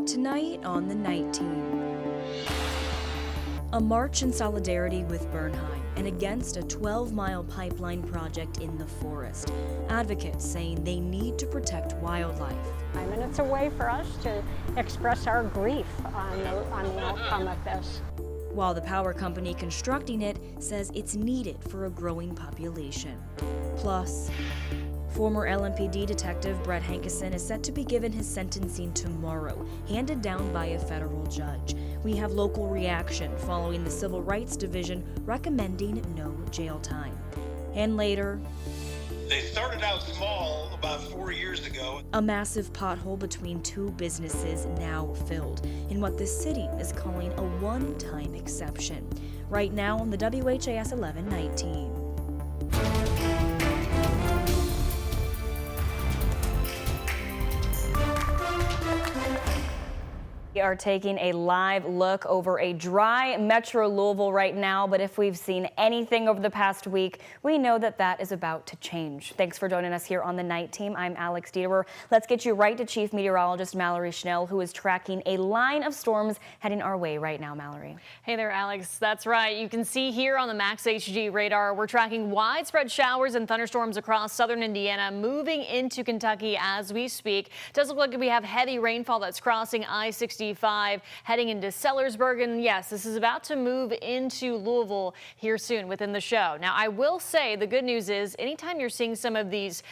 Tonight on the Night Team. A march in solidarity with Burnheim and against a 12-mile pipeline project in the forest. Advocates saying they need to protect wildlife. And it's a way for us to express our grief on the outcome of this. While the power company constructing it says it's needed for a growing population. Plus, former LMPD detective Brett Hankison is set to be given his sentencing tomorrow, handed down by a federal judge. We have local reaction following the Civil Rights Division recommending no jail time. And later, they started out small about 4 years ago. A massive pothole between two businesses now filled in what the city is calling a one-time exception. Right now on the WHAS11 Night Team. We are taking a live look over a dry Metro Louisville right now, but if we've seen anything over the past week, we know that that is about to change. Thanks for joining us here on the Night Team. I'm Alex Dieterer. Let's get you right to Chief Meteorologist Mallory Schnell, who is tracking a line of storms heading our way right now. Mallory. Hey there, Alex. That's right. You can see here on the Max HG radar, we're tracking widespread showers and thunderstorms across southern Indiana, moving into Kentucky as we speak. It does look like we have heavy rainfall that's crossing I-65, heading into Sellersburg, and yes, this is about to move into Louisville here soon within the show. Now, I will say the good news is anytime you're seeing some of these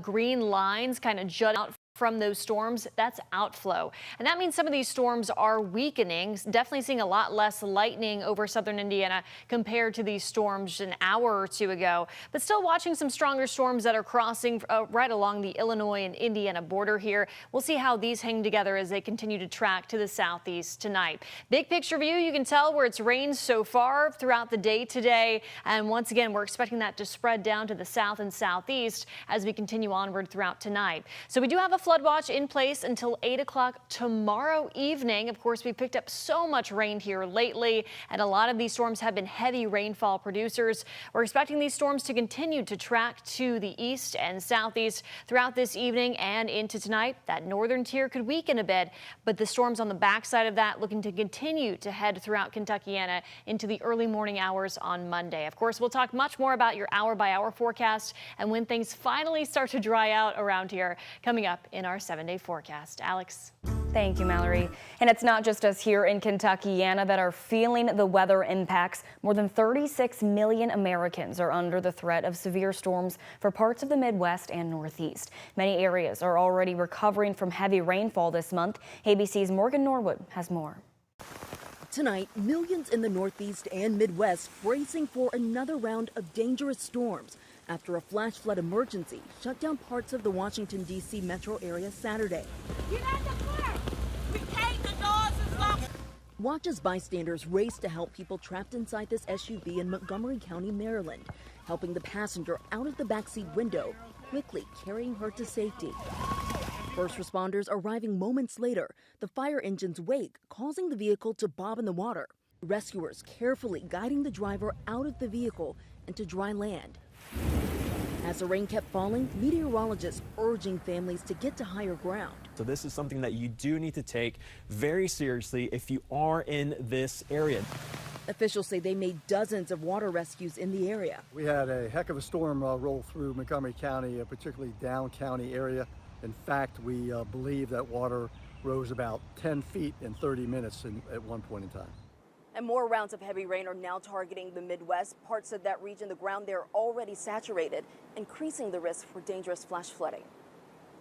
green lines kind of jut out from those storms, that's outflow. And that means some of these storms are weakening, definitely seeing a lot less lightning over southern Indiana compared to these storms an hour or two ago, but still watching some stronger storms that are crossing right along the Illinois and Indiana border here. We'll see how these hang together as they continue to track to the southeast tonight. Big picture view, you can tell where it's rained so far throughout the day today. And once again, we're expecting that to spread down to the south and southeast as we continue onward throughout tonight. So we do have a flood watch in place until 8 o'clock tomorrow evening. Of course, we picked up so much rain here lately, and a lot of these storms have been heavy rainfall producers. We're expecting these storms to continue to track to the east and southeast throughout this evening and into tonight. That northern tier could weaken a bit, but the storms on the backside of that looking to continue to head throughout Kentuckiana into the early morning hours on Monday. Of course, we'll talk much more about your hour-by-hour forecast and when things finally start to dry out around here coming up in our 7-day forecast. Alex. Thank you, Mallory. And it's not just us here in Kentuckiana that are feeling the weather impacts. More than 36 million Americans are under the threat of severe storms for parts of the Midwest and Northeast. Many areas are already recovering from heavy rainfall this month. ABC's Morgan Norwood has more. Tonight, millions in the Northeast and Midwest bracing for another round of dangerous storms after a flash flood emergency shut down parts of the Washington, D.C. metro area Saturday. Get out the car! We can't, the doors is locked. Watch as bystanders race to help people trapped inside this SUV in Montgomery County, Maryland, helping the passenger out of the backseat window, quickly carrying her to safety. First responders arriving moments later, the fire engine's wake causing the vehicle to bob in the water. Rescuers carefully guiding the driver out of the vehicle and to dry land. As the rain kept falling, meteorologists urging families to get to higher ground. So this is something that you do need to take very seriously if you are in this area. Officials say they made dozens of water rescues in the area. We had a heck of a storm roll through Montgomery County, particularly down county area. In fact, we believe that water rose about 10 feet in 30 minutes at one point in time. And more rounds of heavy rain are now targeting the Midwest. Parts of that region, the ground there already saturated, increasing the risk for dangerous flash flooding.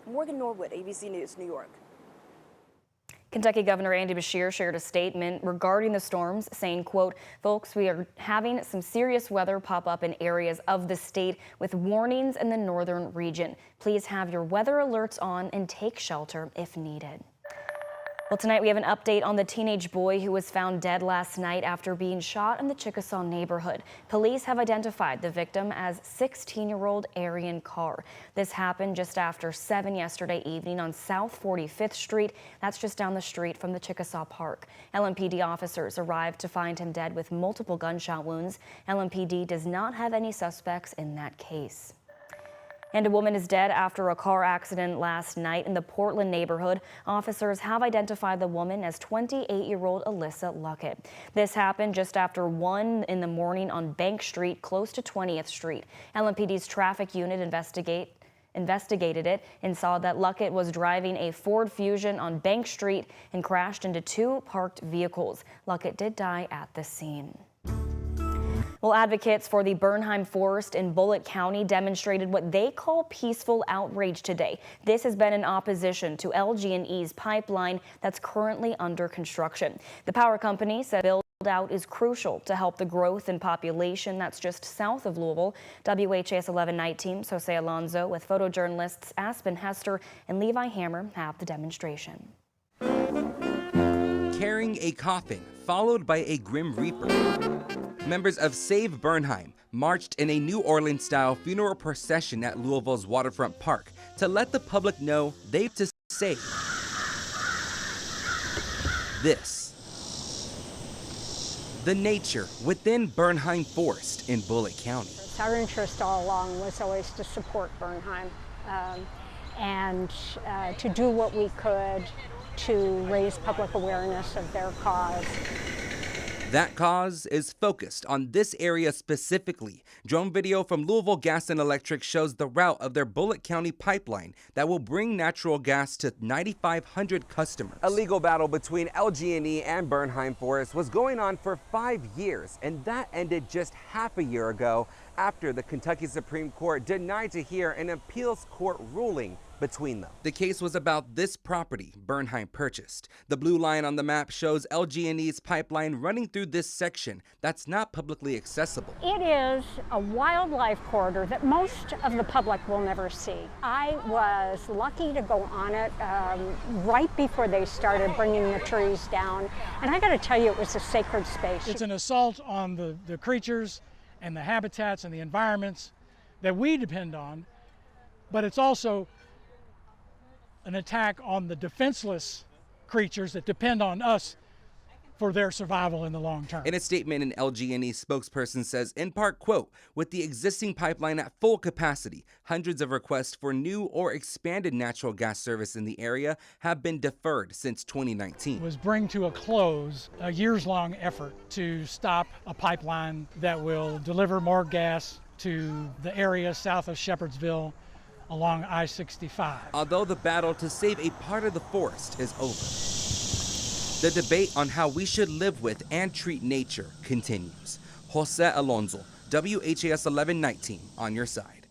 Morgan Norwood, ABC News, New York. Kentucky Governor Andy Beshear shared a statement regarding the storms, saying, quote, "Folks, we are having some serious weather pop up in areas of the state with warnings in the northern region. Please have your weather alerts on and take shelter if needed." Well, tonight we have an update on the teenage boy who was found dead last night after being shot in the Chickasaw neighborhood. Police have identified the victim as 16-year-old Arian Carr. This happened just after 7 yesterday evening on South 45th Street. That's just down the street from the Chickasaw Park. LMPD officers arrived to find him dead with multiple gunshot wounds. LMPD does not have any suspects in that case. And a woman is dead after a car accident last night in the Portland neighborhood. Officers have identified the woman as 28-year-old Alyssa Luckett. This happened just after 1 in the morning on Bank Street, close to 20th Street. LMPD's traffic unit investigated it and saw that Luckett was driving a Ford Fusion on Bank Street and crashed into 2 parked vehicles. Luckett did die at the scene. Well, advocates for the Burnheim forest in Bullitt County demonstrated what they call peaceful outrage today. This has been in opposition to LG&E's pipeline that's currently under construction. The power company said build out is crucial to help the growth in population that's just south of Louisville. WHAS11 night teams Jose Alonso with photojournalists Aspen Hester and Levi Hammer have the demonstration. Carrying a coffin followed by a Grim Reaper, members of Save Burnheim marched in a New Orleans-style funeral procession at Louisville's waterfront park to let the public know they've to save this. The nature within Burnheim Forest in Bullitt County. Our interest all along was always to support Burnheim and to do what we could to raise public awareness of their cause. That cause is focused on this area specifically. Drone video from Louisville Gas and Electric shows the route of their Bullitt County pipeline that will bring natural gas to 9,500 customers. A legal battle between LG&E and Burnheim Forest was going on for 5 years, and that ended just half a year ago after the Kentucky Supreme Court denied to hear an appeals court ruling between them. The case was about this property Burnheim purchased. The blue line on the map shows LG&E's pipeline running through this section that's not publicly accessible. It is a wildlife corridor that most of the public will never see. I was lucky to go on it right before they started bringing the trees down, and I got to tell you, it was a sacred space. It's an assault on the creatures and the habitats and the environments that we depend on, but it's also an attack on the defenseless creatures that depend on us for their survival in the long term. In a statement, an LG&E spokesperson says, in part, quote, with the existing pipeline at full capacity, hundreds of requests for new or expanded natural gas service in the area have been deferred since 2019. Was bring to a close a years-long effort to stop a pipeline that will deliver more gas to the area south of Shepherdsville along I-65. Although the battle to save a part of the forest is over, the debate on how we should live with and treat nature continues. Jose Alonso, WHAS 11 Night Team, on your side.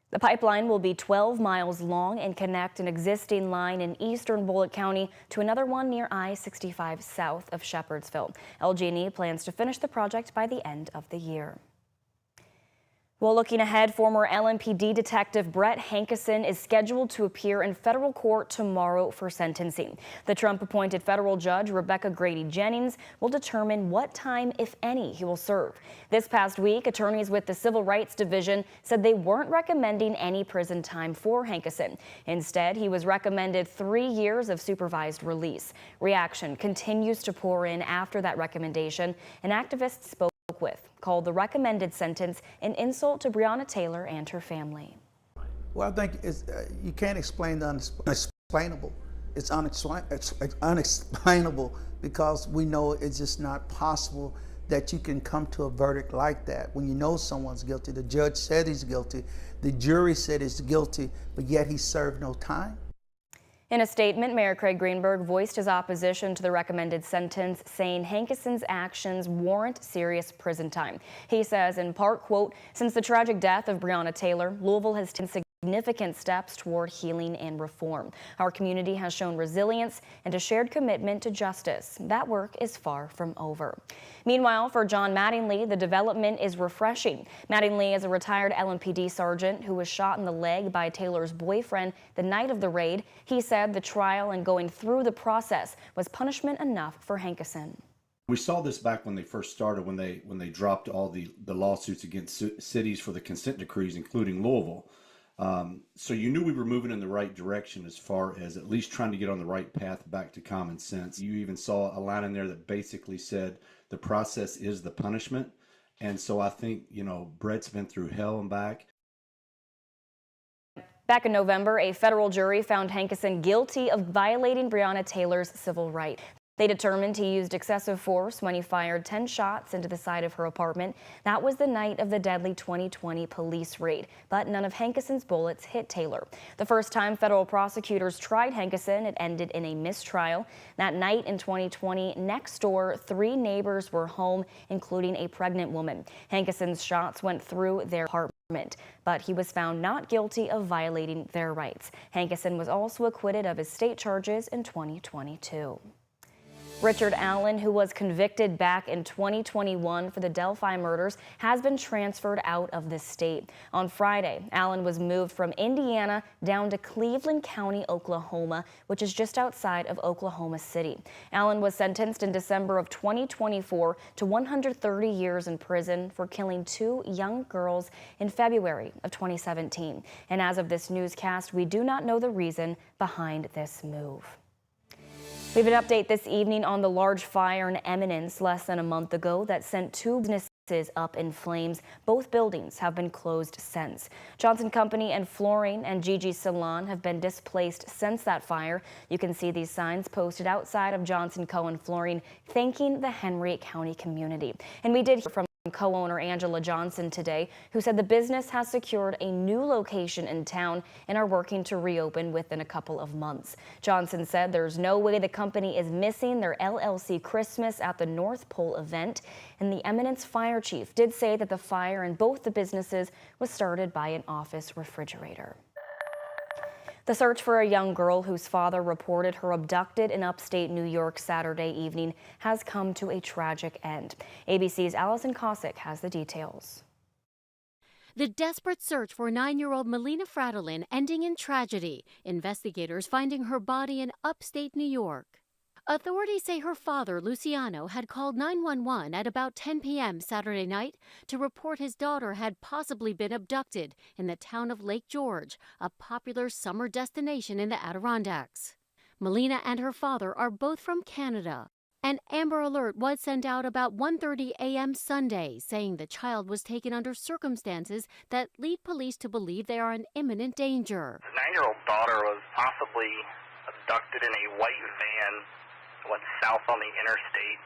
The pipeline will be 12 miles long and connect an existing line in eastern Bullitt County to another one near I-65 south of Shepherdsville. LG&E plans to finish the project by the end of the year. Well, looking ahead, former LMPD detective Brett Hankison is scheduled to appear in federal court tomorrow for sentencing. The Trump-appointed federal judge Rebecca Grady Jennings will determine what time, if any, he will serve. This past week, attorneys with the Civil Rights Division said they weren't recommending any prison time for Hankison. Instead, he was recommended 3 years of supervised release. Reaction continues to pour in after that recommendation. An activist spoke with called the recommended sentence an insult to Briana Taylor and her family. Well, I think you can't explain the unexplainable. It's unexplainable because we know it's just not possible that you can come to a verdict like that when you know someone's guilty. The judge said he's guilty, the jury said he's guilty, but yet he served no time. In a statement, Mayor Craig Greenberg voiced his opposition to the recommended sentence, saying Hankison's actions warrant serious prison time. He says, in part, quote, since the tragic death of Briana Taylor, Louisville has taken significant steps toward healing and reform. Our community has shown resilience and a shared commitment to justice. That work is far from over. Meanwhile, for John Mattingly, the development is refreshing. Mattingly is a retired LMPD sergeant who was shot in the leg by Taylor's boyfriend the night of the raid. He said the trial and going through the process was punishment enough for Hankison. We saw this back when they first started, when they dropped all the lawsuits against cities for the consent decrees, including Louisville. So you knew we were moving in the right direction as far as at least trying to get on the right path back to common sense. You even saw a line in there that basically said the process is the punishment. And so I think, Brett's been through hell and back. Back in November, a federal jury found Hankerson guilty of violating Briana Taylor's civil right. They determined he used excessive force when he fired 10 shots into the side of her apartment. That was the night of the deadly 2020 police raid, but none of Hankerson's bullets hit Taylor. The first time federal prosecutors tried Hankerson, it ended in a mistrial. That night in 2020, next door, 3 neighbors were home, including a pregnant woman. Hankerson's shots went through their apartment, but he was found not guilty of violating their rights. Hankerson was also acquitted of his state charges in 2022. Richard Allen, who was convicted back in 2021 for the Delphi murders, has been transferred out of the state. On Friday, Allen was moved from Indiana down to Cleveland County, Oklahoma, which is just outside of Oklahoma City. Allen was sentenced in December of 2024 to 130 years in prison for killing 2 young girls in February of 2017. And as of this newscast, we do not know the reason behind this move. We have an update this evening on the large fire in Eminence less than a month ago that sent 2 businesses up in flames. Both buildings have been closed since. Johnson Company and Flooring and Gigi's Salon have been displaced since that fire. You can see these signs posted outside of Johnson Co. and Flooring thanking the Henry County community. And we did hear from co-owner Angela Johnson today, who said the business has secured a new location in town and are working to reopen within a couple of months. Johnson said there's no way the company is missing their LLC Christmas at the North Pole event. And the Eminence fire chief did say that the fire in both the businesses was started by an office refrigerator. The search for a young girl whose father reported her abducted in upstate New York Saturday evening has come to a tragic end. ABC's Allison Cossack has the details. The desperate search for 9-year-old Melina Fradolin ending in tragedy. Investigators finding her body in upstate New York. Authorities say her father, Luciano, had called 911 at about 10 p.m. Saturday night to report his daughter had possibly been abducted in the town of Lake George, a popular summer destination in the Adirondacks. Melina and her father are both from Canada. An Amber Alert was sent out about 1:30 a.m. Sunday, saying the child was taken under circumstances that lead police to believe they are in imminent danger. His 9-year-old daughter was possibly abducted in a white van went south on the interstate.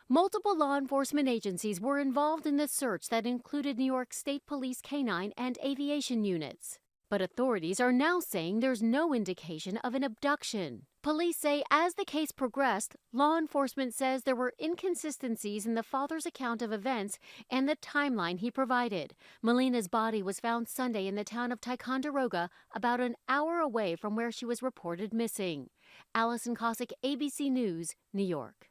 Multiple law enforcement agencies were involved in the search that included New York State Police Canine and aviation units. But authorities are now saying there's no indication of an abduction. Police say as the case progressed, law enforcement says there were inconsistencies in the father's account of events and the timeline he provided. Melina's body was found Sunday in the town of Ticonderoga, about an hour away from where she was reported missing. Allison Cossack, ABC News, New York.